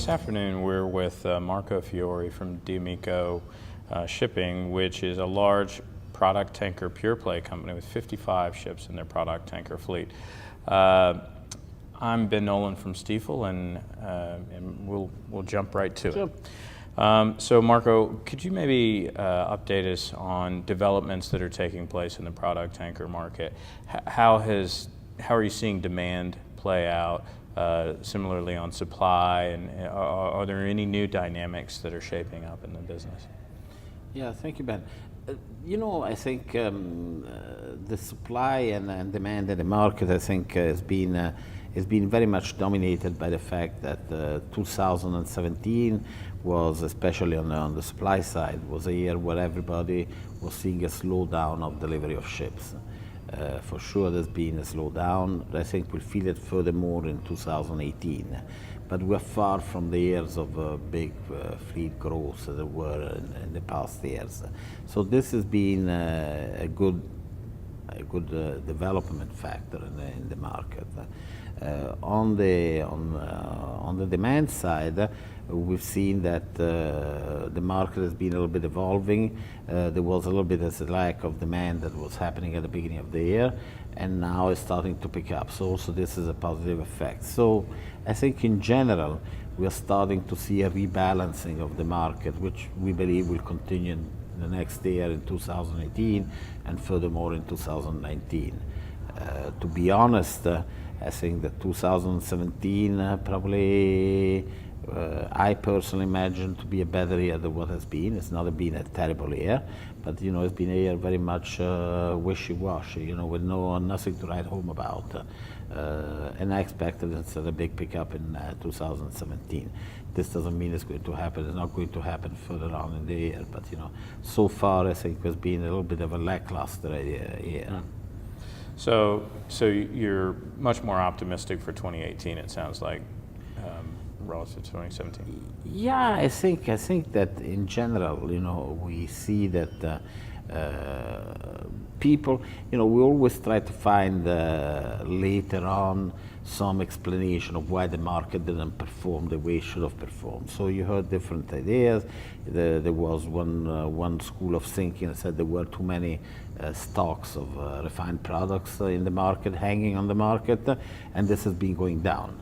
this afternoon we're with Marco Fiori from D'Amico Shipping, which is a large product tanker pure play company with 55 ships in their product tanker fleet. I'm Ben Nolan from Stifel, and we'll jump right to it. So Marco, could you maybe update us on developments that are taking place in the product tanker market? How are you seeing demand play out? Similarly on supply, and are there any new dynamics that are shaping up in the business? Yeah, thank you, Ben. I think the supply and demand in the market, I think, has been very much dominated by the fact that 2017 was, especially on the supply side, was a year where everybody was seeing a slowdown of delivery of ships. For sure there's been a slowdown. I think we'll feel it furthermore in 2018. But we're far from the years of big fleet growth that were in the past years. So this has been a good development factor in the market. On the demand side, we've seen that the market has been a little bit evolving. There was a little bit of a lack of demand that was happening at the beginning of the year, and now it's starting to pick up. So also this is a positive effect. So I think in general, we are starting to see a rebalancing of the market, which we believe will continue in the next year in 2018 and furthermore in 2019. To be honest, I think that 2017 probably I personally imagine to be a better year than what has been. It's not been a terrible year, but it's been a year very much wishy-washy, with nothing to write home about. And I expected a big pickup in 2017. This doesn't mean it's going to happen. It's not going to happen further on in the year, but so far I think it's been a little bit of a lackluster year. So you're much more optimistic for 2018, it sounds like, relative to 2017. Yeah, I think that in general, we see that people, we always try to find later on some explanation of why the market didn't perform the way it should have performed. So you heard different ideas. There was one school of thinking that said there were too many stocks of refined products in the market, hanging on the market, and this has been going down.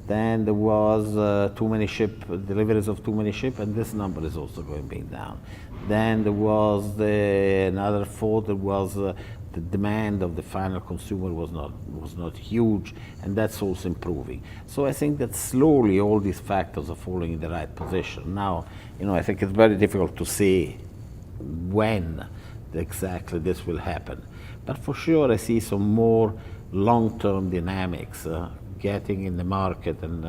Then there was too many deliveries of too many ships, and this number is also going down. Then there was another thought that was the demand of the final consumer was not huge, and that's also improving. So I think that slowly all these factors are falling in the right position. Now, I think it's very difficult to say when exactly this will happen, but for sure I see some more long-term dynamics getting in the market and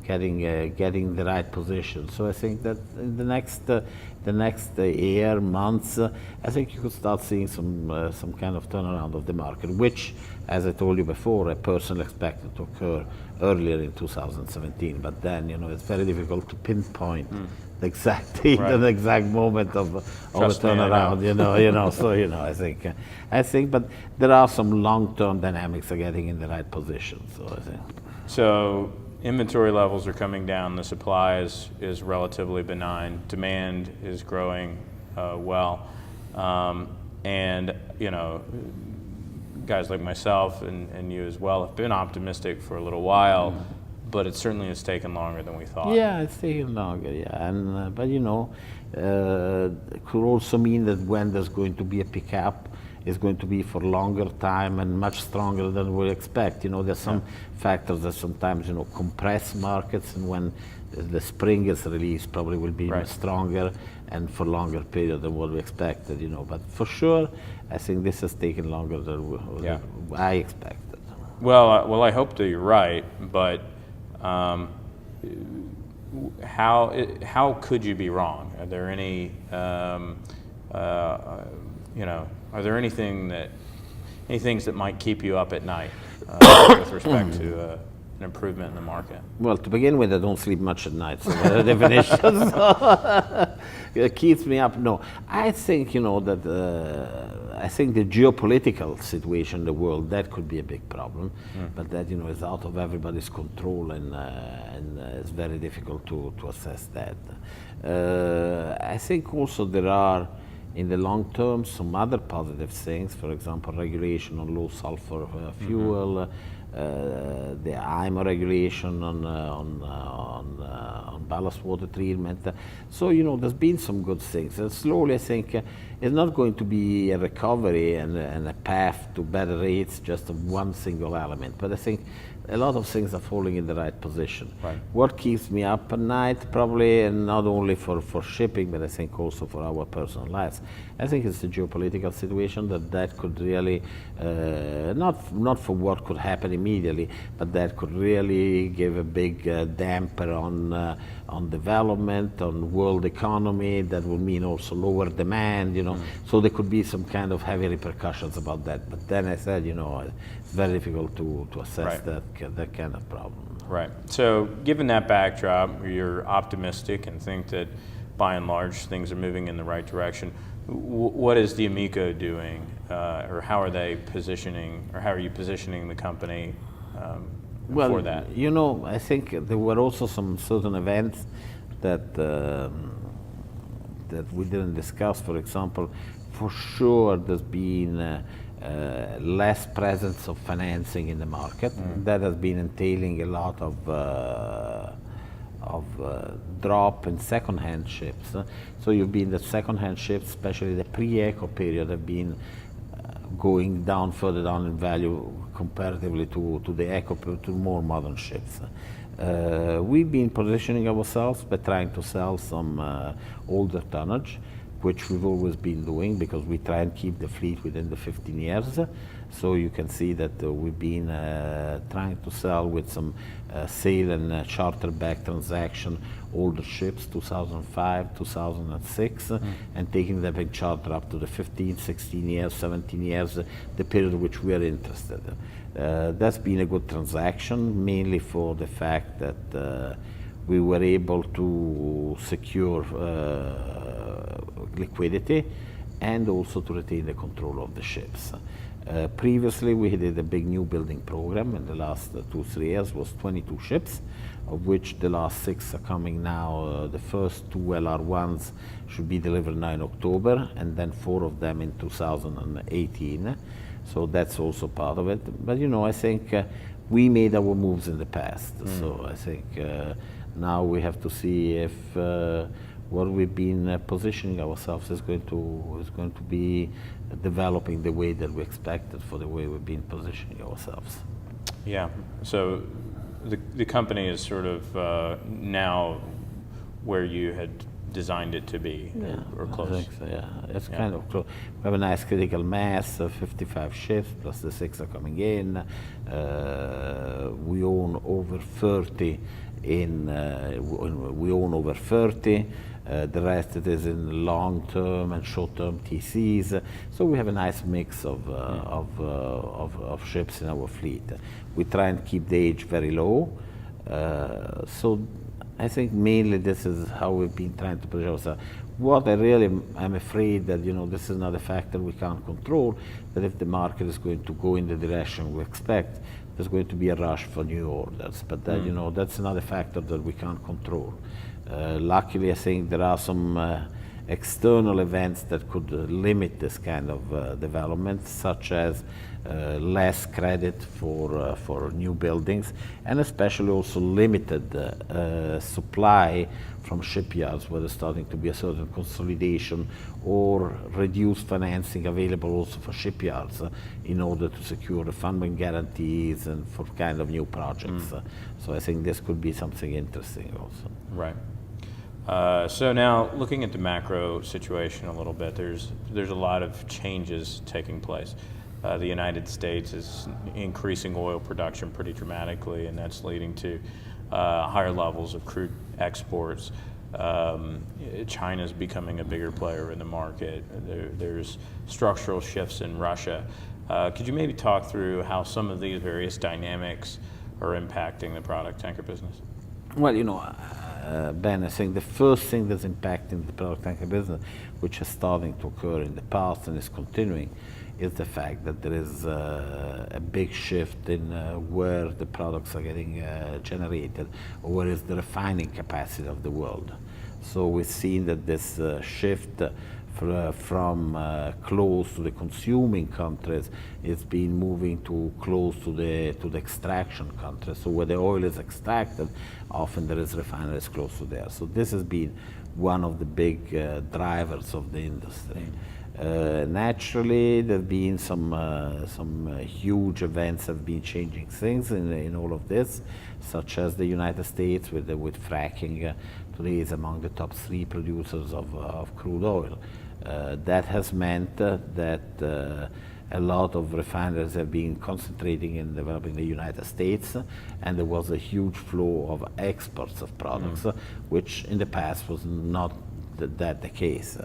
getting the right position. So I think that in the next year, months, I think you could start seeing some kind of turnaround of the market, which, as I told you before, I personally expected to occur earlier in 2017. But then, it's very difficult to pinpoint the exact date and the exact moment of a turnaround. So I think, but there are some long-term dynamics are getting in the right position. So I think. So inventory levels are coming down. The supply is relatively benign. Demand is growing well, and guys like myself and you as well have been optimistic for a little while. But it certainly has taken longer than we thought. Yeah, it's taken longer, yeah. And but it could also mean that when there's going to be a pickup, it's going to be for longer time and much stronger than we expect. There's some factors that sometimes compress markets, and when the spring is released, probably will be stronger and for longer period than what we expected. But for sure, I think this has taken longer than I expected. Well, I hope that you're right, but. How could you be wrong? Are there any are there any things that might keep you up at night with respect to an improvement in the market? Well, to begin with, I don't sleep much at night, so the definition it keeps me up. No, I think that I think the geopolitical situation in the world, that could be a big problem, but that is out of everybody's control, and it's very difficult to assess that. I think also there are, in the long term, some other positive things. For example, regulation on low sulfur fuel, the IMO regulation on ballast water treatment. So there's been some good things. And slowly, I think it's not going to be a recovery and a path to better rates just of one single element. But I think a lot of things are falling in the right position. Right. What keeps me up at night, probably, and not only for shipping, but I think also for our personal lives, I think it's the geopolitical situation that could really, not for what could happen immediately, but that could really give a big damper on development, on world economy. That would mean also lower demand, So there could be some kind of heavy repercussions about that. But then I said, it's very difficult to assess that kind of problem. Right. So given that backdrop, you're optimistic and think that by and large things are moving in the right direction. What is the Amico doing, or how are they positioning, or how are you positioning the company for that? I think there were also some certain events that we didn't discuss. For example, for sure there's been less presence of financing in the market. That has been entailing a lot of drop in second-hand ships. So you've been the second-hand ships, especially the pre-eco period, have been going down further down in value comparatively to the eco, to more modern ships. We've been positioning ourselves by trying to sell some older tonnage, which we've always been doing because we try and keep the fleet within the 15 years. So you can see that we've been trying to sell with some sale and charter-back transaction older ships, 2005, 2006, and taking them in charter up to the 15, 16 years, 17 years, the period which we are interested. That's been a good transaction, mainly for the fact that we were able to secure liquidity and also to retain the control of the ships. Previously, we did a big new building program in the last 2-3 years, was 22 ships, of which the last 6 are coming now. The first 2 LR1s should be delivered now in October, and then 4 of them in 2018. So that's also part of it. But I think we made our moves in the past. So I think now we have to see if what we've been positioning ourselves is going to be developing the way that we expected for the way we've been positioning ourselves. Yeah. So the company is sort of now where you had designed it to be, or close. I think so, yeah. It's kind of close. We have a nice critical mass of 55 ships, plus the 6 are coming in. We own over 30 we own over 30. The rest it is in long-term and short-term TCs. So we have a nice mix of ships in our fleet. We try and keep the age very low. So I think mainly this is how we've been trying to position ourselves. What I'm afraid that this is not a factor we can't control, that if the market is going to go in the direction we expect, there's going to be a rush for new orders. But that, that's another factor that we can't control. Luckily, I think there are some external events that could limit this kind of development, such as less credit for new buildings, and especially also limited supply from shipyards, where there's starting to be a certain consolidation or reduced financing available also for shipyards in order to secure the funding guarantees and for kind of new projects. So I think this could be something interesting also. Right. So now, looking at the macro situation a little bit, there's a lot of changes taking place. The United States is increasing oil production pretty dramatically, and that's leading to higher levels of crude exports. China's becoming a bigger player in the market. There's structural shifts in Russia. Could you maybe talk through how some of these various dynamics are impacting the product tanker business? Well, Ben, I think the first thing that's impacting the product tanker business, which is starting to occur in the past and is continuing, is the fact that there is a big shift in where the products are getting generated, or where is the refining capacity of the world. So we've seen that this shift from close to the consuming countries is been moving to close to the extraction countries. So where the oil is extracted, often there is refineries close to there. So this has been one of the big drivers of the industry. Naturally, there have been some huge events have been changing things in all of this, such as the United States with fracking. Today is among the top 3 producers of crude oil. That has meant that a lot of refineries have been concentrating in developing the United States, and there was a huge flow of exports of products, which in the past was not that the case.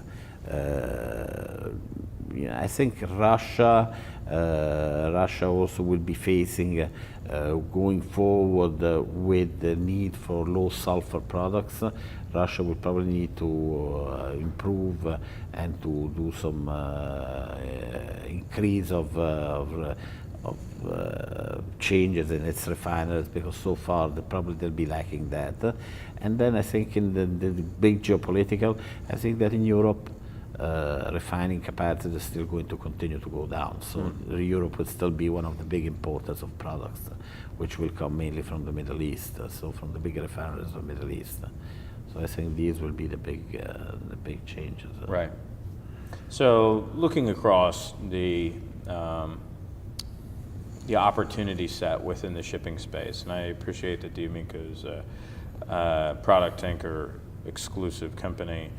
I think Russia also will be facing going forward with the need for low sulfur products. Russia will probably need to improve and to do some increase of changes in its refineries, because so far they'll be lacking that. And then I think in the big geopolitical, I think that in Europe refining capacity is still going to continue to go down. So Europe will still be one of the big importers of products, which will come mainly from the Middle East, so from the big refineries of the Middle East. So I think these will be the big changes. Right. So looking across the opportunity set within the shipping space, and I appreciate that D'Amico's a product tanker exclusive company.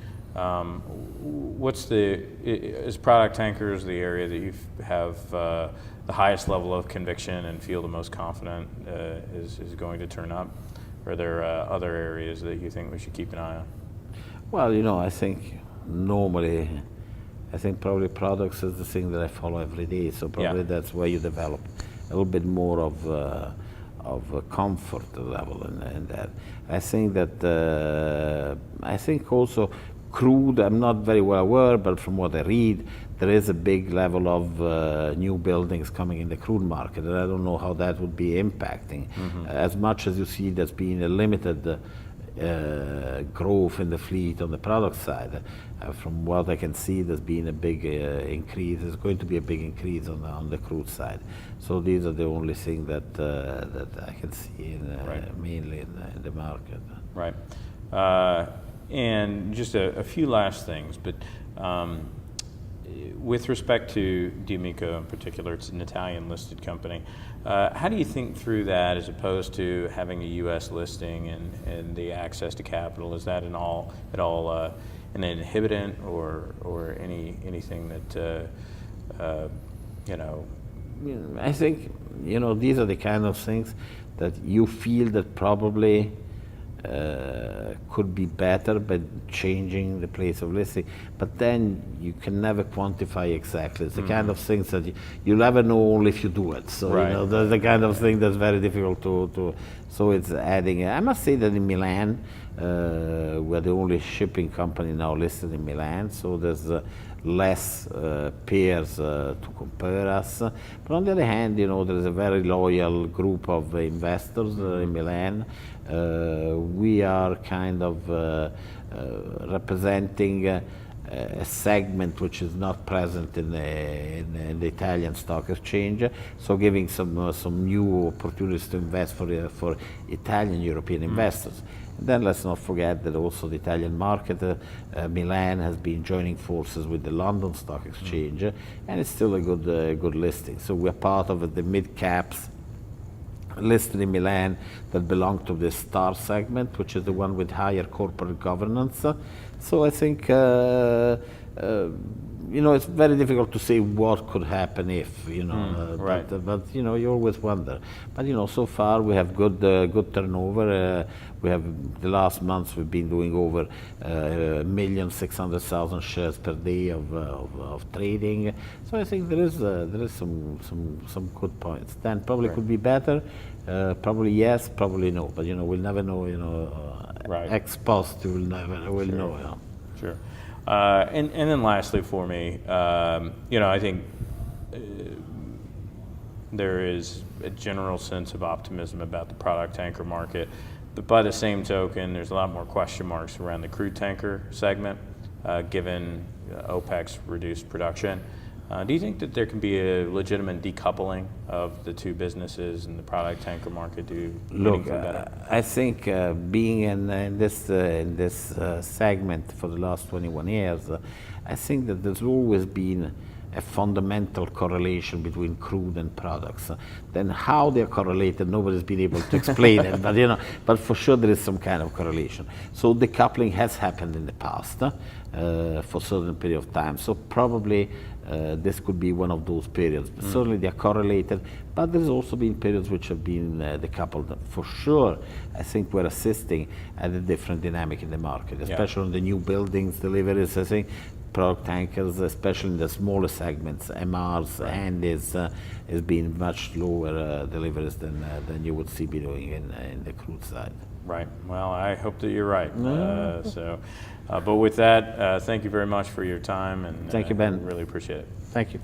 Is product tankers the area that you have the highest level of conviction and feel the most confident is going to turn up? Or are there other areas that you think we should keep an eye on? Well, I think normally, probably products is the thing that I follow every day. So probably that's where you develop a little bit more of a comfort level in that. I think that also crude, I'm not very well aware, but from what I read, there is a big level of new buildings coming in the crude market, and I don't know how that would be impacting. As much as you see there's been a limited growth in the fleet on the product side, from what I can see, there's been a big increase. There's going to be a big increase on the crude side. So these are the only things that I can see mainly in the market. Right. And just a few last things, but with respect to D'Amico in particular, it's an Italian listed company. How do you think through that as opposed to having a U.S. listing and the access to capital? Is that at all an inhibitant or anything that I think these are the kind of things that you feel that probably could be better by changing the place of listing, but then you can never quantify exactly. It's the kind of things that you'll never know only if you do it. So that's the kind of thing that's very difficult to. So it's adding. I must say that in Milan, we're the only shipping company now listed in Milan. So there's less peers to compare us. But on the other hand, there is a very loyal group of investors in Milan. We are kind of representing a segment which is not present in the Italian stock exchange, so giving some new opportunities to invest for Italian European investors. And then let's not forget that also the Italian market, Milan has been joining forces with the London Stock Exchange, and it's still a good listing. So we're part of the mid caps listed in Milan that belong to the star segment, which is the one with higher corporate governance. So I think it's very difficult to say what could happen if but you always wonder. But so far we have good turnover. We have the last months we've been doing over 1,600,000 shares per day of trading. So I think there is some good points. Then probably could be better. Probably yes, probably no. But we'll never know. Ex post we'll never know. Sure. And then lastly for me, I think there is a general sense of optimism about the product tanker market, but by the same token, there's a lot more question marks around the crude tanker segment, given OPEC's reduced production. Do you think that there can be a legitimate decoupling of the two businesses in the product tanker market? Look, I think being in this segment for the last 21 years, I think that there's always been a fundamental correlation between crude and products. Then how they're correlated, nobody's been able to explain it, but but for sure there is some kind of correlation. So decoupling has happened in the past for a certain period of time. So probably this could be one of those periods. But certainly they're correlated, but there's also been periods which have been decoupled. For sure, I think we're assisting at a different dynamic in the market, especially on the new buildings deliveries. I think product tankers, especially in the smaller segments, MRs, and is being much lower deliveries than you would see be doing in the crude side. Right. Well, I hope that you're right. But with that, thank you very much for your time, and thank you, Ben. Really appreciate it. Thank you.